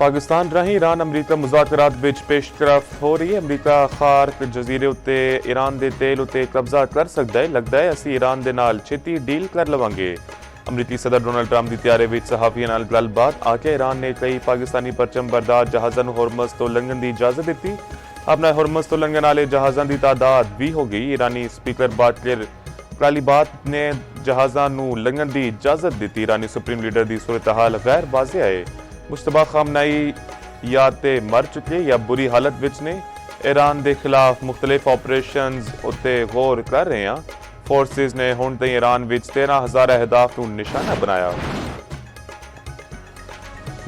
पाकिस्तान राही Iran अमरीका मुज़ाकरात विच पेशरफ हो रही है। अमरीका खार्क जजीरे उत्ते ईरान दे तेल उत्ते कब्जा कर सकता है। लगता है असी ईरान दे नाल छेती डील कर लवांगे। अमरीकी सदर डोनाल्ड ट्रंप की त्यारे विच सहाफियां नाल गलबात आके ईरान ने कई पाकिस्तानी परचम बरदार जहाज़ां नूं होर्मज़ तो लंघण की इजाजत दी। अपना होर्मज़ तो लंघण वाले जहाज़ां की तादाद 20 हो गई। ईरानी स्पीकर बाकिर कालीबात ने जहाज़ां नूं लंघण की इजाजत दी। ईरानी सुप्रीम लीडर की सूरत हाल गैर वाज़े है। मुश्तबा खामनाई या ते मर चुके या बुरी हालत विच ने। ईरान के खिलाफ मुख्तलिफ ऑपरेशंस उत्ते गौर कर रहे हैं। फोर्सेस ने हुण तई ईरान विच 13,000 अहदाफ नूं निशाना बनाया।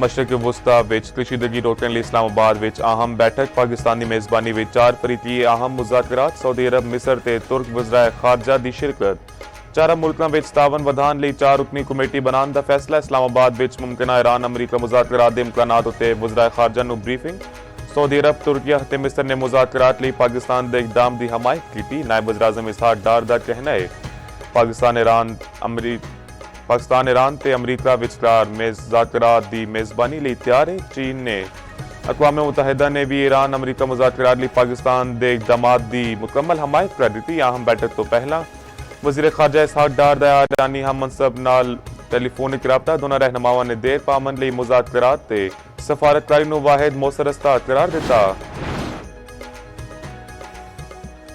मशरक़ वुस्ता विच कशीदगी रोकने लई इस्लामाबाद विच अहम बैठक। पाकिस्तान की मेज़बानी विच 4 फरीकी अहम मुज़ाकरात। सऊदी अरब मिस्र ते तुर्क वज़राए खारजा की शिरकत। चारा मुल्कों में तावन वधान लई 4 रुकनी कमेटी बनाने का फैसला। इस्लामाबाद विच मुमकिना ईरान अमरीका मुज़ाकरात के इम्कानात उत्ते वज़राए खारजा नूं ब्रीफिंग। सऊदी अरब तुर्किया ते मिस्र ने मुज़ाकरात लई पाकिस्तान के इकदाम की हमायत की। नायब वज़ीर-ए-आज़म इसहाक डार का कहना है पाकिस्तान ईरान ते अमरीका विचकार मुज़ाकरात की मेज़बानी लई तैयार है। चीन ने अक़वाम मुत्तहिदा ने भी ईरान अमरीका मुज़ाकरात लई पाकिस्तान के इकदामात की मुकम्मल हमायत कर दी। अहम बैठक तो पहला वज़ीर खारजा इसहाक डार दा ईरानी हम मनसब नाल टेलीफोनिक राबता। दोनों रहनुमावां ने देर पामन लई मुज़ाकरात ते सफारतकारी नूं वाहिद मौसर रस्ता करार दिता।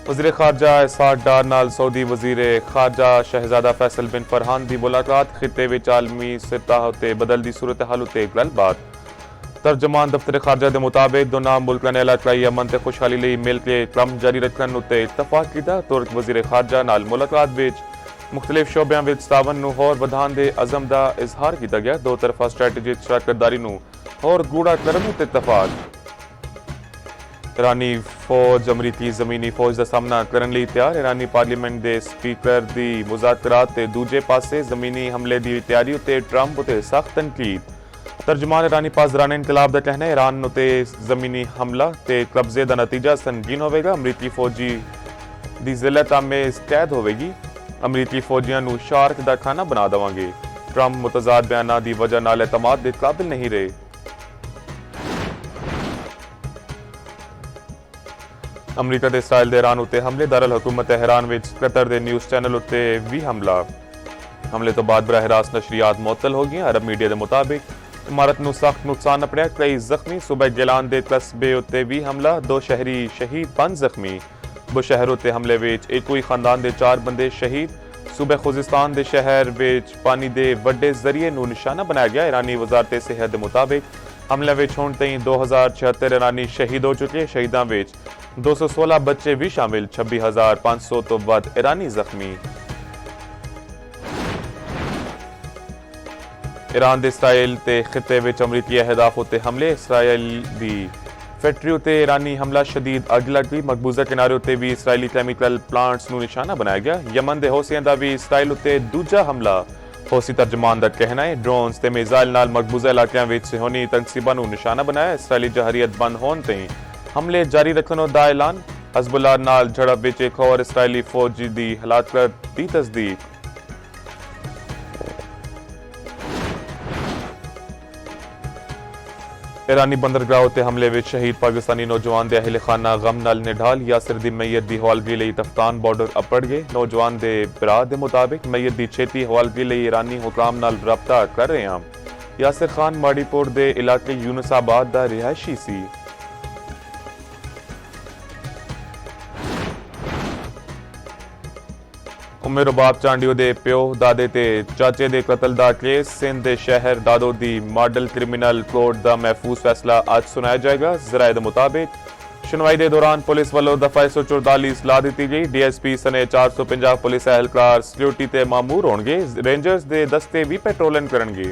वज़ीर खारजा इसहाक डार नाल सऊदी वज़ीर खारजा शहजादा फैसल बिन फरहान की मुलाकात। खिते विच आलमी सतह उत्ते बदलदी सूरत हाल उत्ते गलबात। तर्जमान दफ्तर खारजा के मुताबिक दोनों मुल्कों ने इलाकाई अमन ते खुशहाली लई मिल के कम जारी रखने उत्ते इतफाक किया। तुर्क वज़ीर खारजा नाल मुलाकात विच मुख्तलिफ शोबियां विच तावन नूं होर वधाण दे अज़म दा इजहार किया गया। दो तरफा स्ट्रैटेजिक शराकतदारी नूं होर गूढ़ा करन उत्ते इतफाक। ईरानी फौज अमरीकी ज़मीनी फौज का सामना करने लई तैयार। ईरानी पार्लीमेंट के स्पीकर की मुज़ाकरात ते दूजे पासे ज़मीनी हमले की तैयारी उत्ते ट्रंप उत्ते सख्त तनकीद। तर्जमान ईरानी पासदारान इनकलाब का कहना है ईरान उत्ते ज़मीनी हमला ते कब्जे का नतीजा संगीन होवेगा। अमरीकी फौजी की जिल्लत आमेज़ कैद होवेगी। अमरीकी फौजियां नूं शार्क का खाना बना देवांगे। ट्रंप मुतजाद बयानां की वजह नाल एतमाद के काबिल नहीं रहे। अमरीका ते इसराइल दे ईरान उत्ते हमले। दारुल हुकूमत तेहरान विच कतर दे न्यूज़ चैनल उत्ते भी हमले तो बाद बराह रास्त नशरियात मुअत्तल हो गई। अरब मीडिया के मुताबिक इमारत नूं सख्त नुकसान अपड़िया, कई जख्मी। सूबे गिलान दे कस्बे उत्ते भी हमला, 2 शहरी शहीद, 5 जख्मी। बुशहर उत्ते हमले विच एक ही खानदान दे 4 बंदे शहीद। सूबे खुजिस्तान दे शहर विच पानी दे वड्डे जरिए नूं निशाना बनाया गया। ईरानी वजारत सेहत के मुताबिक हमले विच हुण तई 2076 ईरानी शहीद हो चुके। शहीदां विच 216 बच्चे भी शामिल। 26,500 तो वध ईरानी जख्मी। ईरान दे इसराइल ते खिते विच अमरीकी अहदाफ उत्ते हमले। इसराइल दी फैक्ट्री उत्ते ईरानी हमला, शदीद अग लग गई। मकबूजा किनारे उत्ते भी इसराइली केमिकल प्लांट्स नूं निशाना बनाया गया। यमन दे हौसियां दा भी इसराइल उत्ते दूजा हमला। हौसी तर्जमान दा कहना है ड्रोन्स ते मिसाइल नाल मकबूजा इलाकिਆਂ विच होनी तनसीबां नूं निशाना बनाया। इसराइली जहरीत बंद होण ते हमले जारी रखने दा ऐलान। हज़बुल्लाह नाल झड़प विच एक और इसराइली फौजी दी हलाकत दी तस्दीक। ईरानी बंदरगाह उत्ते हमले विच शहीद पाकिस्तानी नौजवान दे अहले खाना गम नाल निढाल। यासिर दी मैयत दी हवालगी लई तफ्तान बॉर्डर अपड़ गए। नौजवान दे भरा दे मुताबिक मैयत दी छेती हवालगी लई ईरानी हुकाम नाल रब्ता कर रहे हैं। यासिर खान माड़ीपुर दे इलाके यूनुसाबाद दा रिहायशी सी। उमर रबाब चांडियो दे प्यो दादे ते चाचे दे कतल दा केस। सिंध दे शहर दादो दी मॉडल क्रिमिनल कोर्ट दा महफूज फैसला आज सुनाया जाएगा। जराए दे मुताबिक सुनवाई के दौरान पुलिस वालों दफा 144 ला दी गई। DSP सने 450 पुलिस एहलकार सिक्योरिटी ते मामूर होंगे। रेंजर्स दे दस्ते भी पेट्रोलिंग करनगे।